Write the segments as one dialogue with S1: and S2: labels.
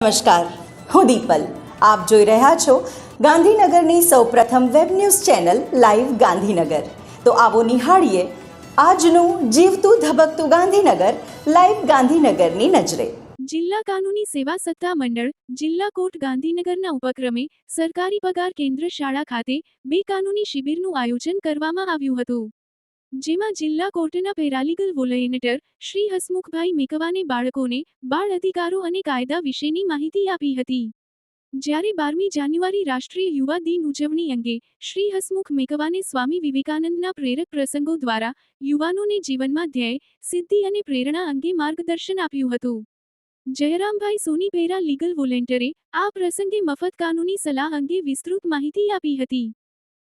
S1: નમસ્કાર, હું દીપલ. આપ જોઈ રહ્યા છો ગાંધીનગરની સૌપ્રથમ web news channel live Gandhinagar. તો આવો નિહાળીએ આજનું જીવતું ધબકતું ગાંધીનગર લાઈવ ગાંધીનગરની નજરે.
S2: જિલ્લા કાનૂની સેવા સત્તા મંડળ જિલ્લા કોર્ટ ગાંધીનગરના ઉપક્રમે સરકારી પગાર કેન્દ્ર શાળા ખાતે બે કાનૂની શિબિરનું આયોજન કરવામાં આવ્યું હતું, જેમાં જિલ્લા કોર્ટના પેરાલીગલ વોલન્ટિયર શ્રી હસમુખભાઈ મેકવાને બાળકોને બાળ અધિકારો અને કાયદા વિશેની માહિતી આપી હતી. જ્યારે 12મી જાન્યુઆરી રાષ્ટ્રીય યુવા દિન ઉજવણી અંગે શ્રી હસમુખ મેકવાને સ્વામી વિવેકાનંદના પ્રેરક પ્રસંગો દ્વારા યુવાનોને જીવનમાં ધ્યેય, સિદ્ધિ અને પ્રેરણા અંગે માર્ગદર્શન આપ્યું હતું. જયરામભાઈ સોની પેરા લીગલ વોલન્ટિયરે આ પ્રસંગે મફત કાનૂની સલાહ અંગે વિસ્તૃત માહિતી આપી હતી.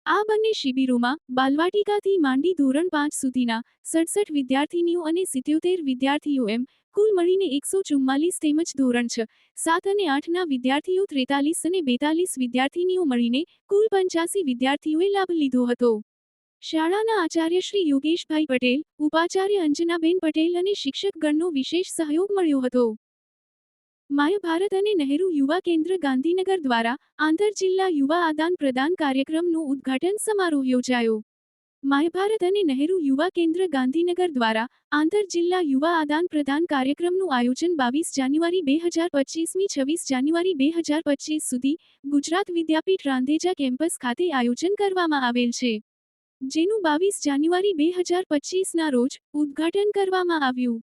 S2: આ બંને શિબિરોમાં બાલવાટિકાથી માંડી ધોરણ 5 સુધીના 67 વિદ્યાર્થીનીઓ અને 77 વિદ્યાર્થીઓ એમ કુલ મળીને 144 તેમજ ધોરણ 6, 7 અને 8ના વિદ્યાર્થીઓ 43 અને 42 વિદ્યાર્થીનીઓ મળીને કુલ 85 વિદ્યાર્થીઓએ લાભ લીધો હતો. શાળાના આચાર્ય શ્રી યોગેશભાઈ પટેલ, ઉપાચાર્ય અંજનાબેન પટેલ અને શિક્ષકગણનો વિશેષ સહયોગ મળ્યો હતો. માય ભારત અને નહેરુ યુવા કેન્દ્ર ગાંધીનગર દ્વારા આંતર જિલ્લા યુવા આદાન પ્રદાન કાર્યક્રમનો ઉદ્ઘાટન સમારોહ યોજાયો. માય ભારત અને નહેરુ યુવા કેન્દ્ર ગાંધીનગર દ્વારા આંતર જિલ્લા યુવા આદાન પ્રદાન કાર્યક્રમનું આયોજન 22 જાન્યુઆરી 2025 26 જાન્યુઆરી 2025 સુધી ગુજરાત વિદ્યાપીઠ રાંધેજા કેમ્પસ ખાતે આયોજન કરવામાં આવેલ છે, જેનું 22 જાન્યુઆરી 2025ના રોજ ઉદ્ઘાટન કરવામાં આવ્યું.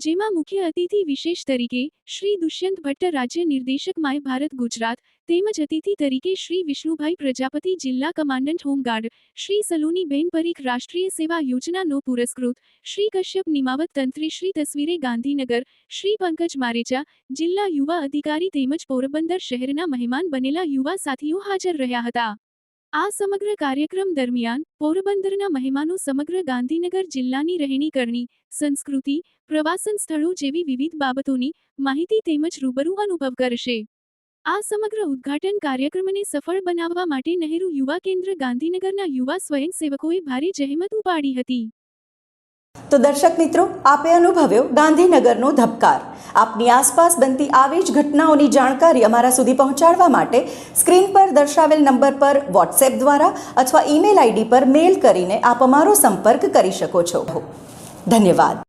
S2: જેમાં મુખ્ય અતિથિ વિશેષ તરીકે શ્રી દુષ્યંત ભટ્ટ, રાજ્ય નિર્દેશક માય ભારત ગુજરાત, તેમજ અતિથિ તરીકે શ્રી વિષ્ણુભાઈ પ્રજાપતિ, જિલ્લા કમાન્ડન્ટ હોમગાર્ડ, શ્રી સલોનીબેન પરીખ, રાષ્ટ્રીય સેવા યોજનાનો પુરસ્કૃત, શ્રી કશ્યપ નિમાવત, તંત્રી શ્રી તસવીરે ગાંધીનગર, શ્રી પંકજ મારેચા, જિલ્લા યુવા અધિકારી તેમજ પોરબંદર શહેરના મહેમાન બનેલા યુવા સાથીઓ હાજર રહ્યા હતા. આ સમગ્ર કાર્યક્રમ દરમિયાન પોરબંદરના મહેમાનો સમગ્ર ગાંધીનગર જિલ્લાની રહેણીકરણી, સંસ્કૃતિ, પ્રવાસન સ્થળો જેવી વિવિધ બાબતોની માહિતી તેમજ રૂબરૂ અનુભવ કરશે. આ સમગ્ર ઉદ્ઘાટન કાર્યક્રમને સફળ બનાવવા માટે નહેરુ યુવા કેન્દ્ર ગાંધીનગરના યુવા સ્વયંસેવકોએ ભારે જહેમત ઉપાડી હતી.
S1: તો દર્શક મિત્રો, આપે અનુભવ્યો ગાંધીનગરનો ધબકાર. આપની આસપાસ બનતી આવી જ ઘટનાઓની જાણકારી અમારા સુધી પહોંચાડવા માટે સ્ક્રીન પર દર્શાવેલ નંબર પર વોટ્સએપ દ્વારા અથવા ઈમેલ આઈડી પર મેલ કરીને આપ અમારો સંપર્ક કરી શકો છો. ધન્યવાદ.